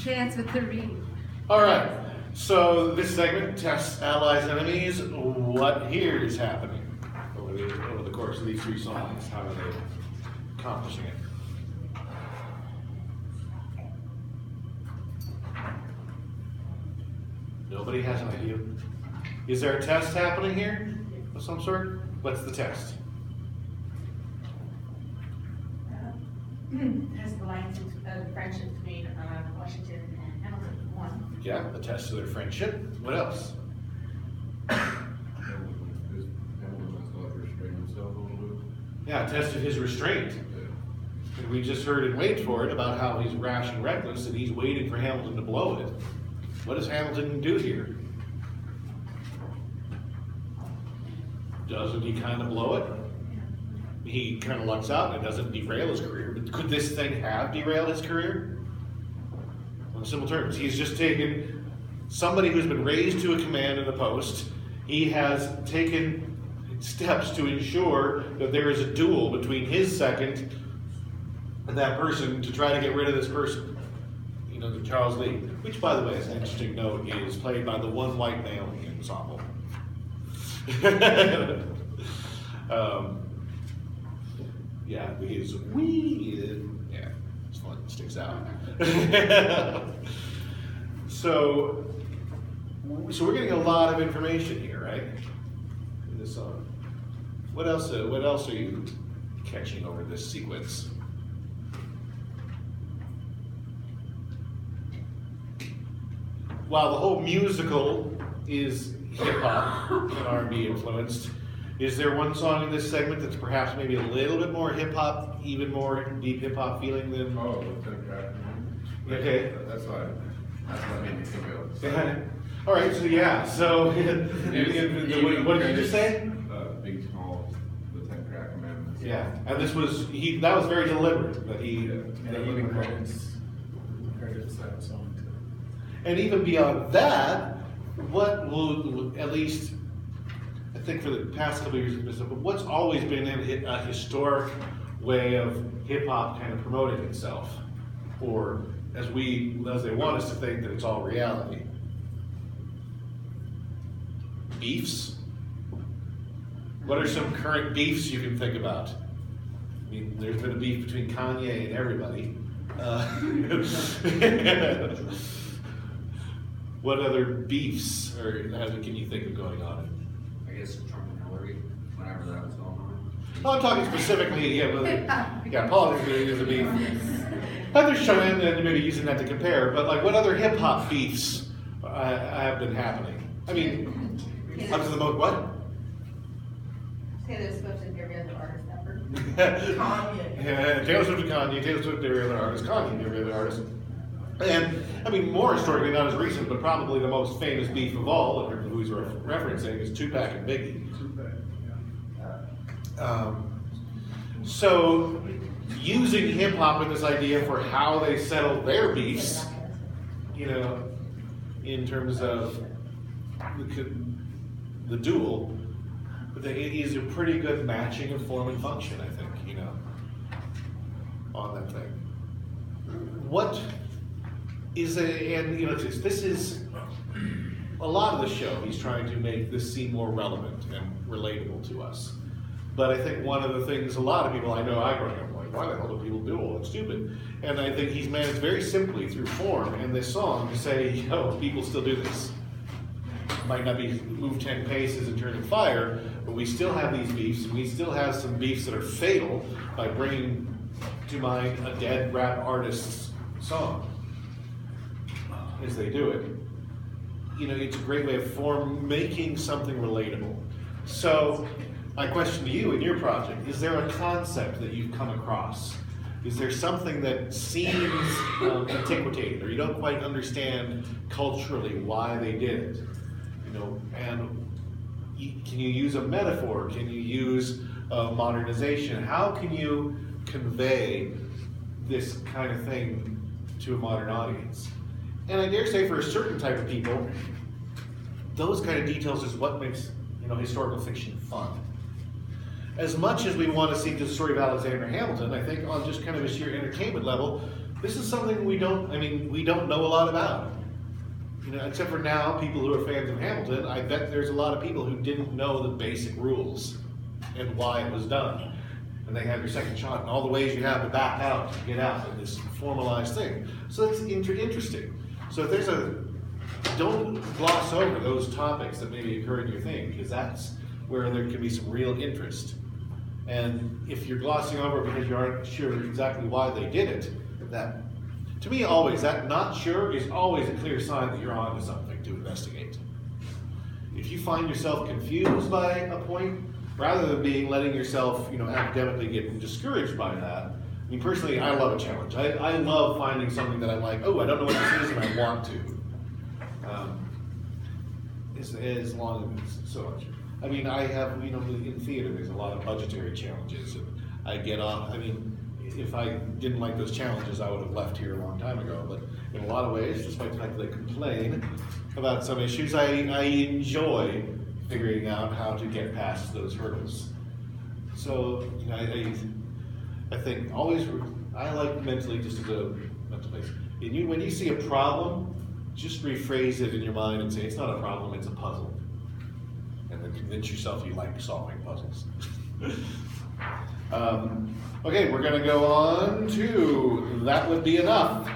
chance with the read. All right, so this segment tests allies, enemies. What here is happening over the course of these three songs? How are they accomplishing it? Nobody has an idea. Is there a test happening here of some sort? What's the test? Has the lines of friendship between Washington and Hamilton one. Yeah, the test of their friendship. What else? Yeah, a test of his restraint. And we just heard in Wait For It about how he's rash and reckless and he's waiting for Hamilton to blow it. What does Hamilton do here? Doesn't he kind of blow it? He kind of lucks out and it doesn't derail his career. But could this thing have derailed his career? In simple terms, he's just taken somebody who's been raised to a command in the post. He has taken steps to ensure that there is a duel between his second and that person to try to get rid of this person. You know, Charles Lee, which by the way, as an interesting note, is played by the one white male in the ensemble. Yeah, his wee, yeah, it's fun, it sticks out. So we're getting a lot of information here, right? In this song. What else are you catching over this sequence? While the whole musical is hip-hop and R&B influenced, is there one song in this segment that's perhaps maybe a little bit more hip-hop, even more deep hip-hop feeling than... Oh, the Ten Track. Okay. That's what made me think of. Yeah. All right, so yeah, so what did you just say? Big Small, the Ten Track Commandments. Yeah, and this was, that was very deliberate, that he... And even credits that song too. And even beyond that, what will, at least, I think for the past couple of years, but what's always been a historic way of hip-hop kind of promoting itself? Or as they want us to think that it's all reality. Beefs? What are some current beefs you can think about? I mean, there's been a beef between Kanye and everybody. What other beefs can you think of going on? I guess Trump and Hillary, whenever that was going on. Well, I'm talking specifically, politics is a beef. Others show in and maybe using that to compare, but like what other hip hop beefs have been happening? I mean, up to the most what? Taylor Swift and every other artist ever. Kanye. Yeah, Taylor Swift and Kanye, Taylor Swift and every other artist, Kanye and every other artist. And, I mean, more historically, not as recent, but probably the most famous beef of all, in terms of who he's referencing, is Tupac and Biggie. So, using hip-hop in this idea for how they settle their beefs, you know, in terms of the duel, it is a pretty good matching of form and function, I think, you know, on that thing. What is and you know, this is a lot of the show. He's trying to make this seem more relevant and relatable to us. But I think one of the things a lot of people I know, I growing up like, why the hell do people do all that stupid? And I think he's managed very simply through form and this song to say, yo, people still do this. Might not be move 10 paces and turn to fire, but we still have these beefs, and we still have some beefs that are fatal by bringing to mind a dead rap artist's song as they do it. You know, it's a great way of making something relatable. So, my question to you in your project, is there a concept that you've come across? Is there something that seems antiquated, or you don't quite understand culturally why they did it? You know, and can you use a metaphor? Can you use modernization? How can you convey this kind of thing to a modern audience? And I dare say for a certain type of people, those kind of details is what makes, you know, historical fiction fun. As much as we want to see the story of Alexander Hamilton, I think on just kind of a sheer entertainment level, this is something we don't know a lot about. You know, except for now, people who are fans of Hamilton, I bet there's a lot of people who didn't know the basic rules and why it was done. And they have your second shot and all the ways you have to back out, to get out in this formalized thing. So it's interesting. So if there's don't gloss over those topics that maybe occur in your thing, because that's where there can be some real interest. And if you're glossing over because you aren't sure exactly why they did it, that, to me always, that not sure is always a clear sign that you're on to something to investigate. If you find yourself confused by a point, rather than letting yourself, academically get discouraged by that. I mean, personally, I love a challenge. I love finding something that I'm like, oh, I don't know what this is, and I want to. As long as so much. I mean, I have, in theater, there's a lot of budgetary challenges, and I get off. I mean, if I didn't like those challenges, I would have left here a long time ago. But in a lot of ways, despite the fact that I complain about some issues, I enjoy figuring out how to get past those hurdles. So, I think always, I like mentally, just as a mental place, when you see a problem, just rephrase it in your mind and say, it's not a problem, it's a puzzle. And then convince yourself you like solving puzzles. Okay, we're gonna go on to That Would Be Enough.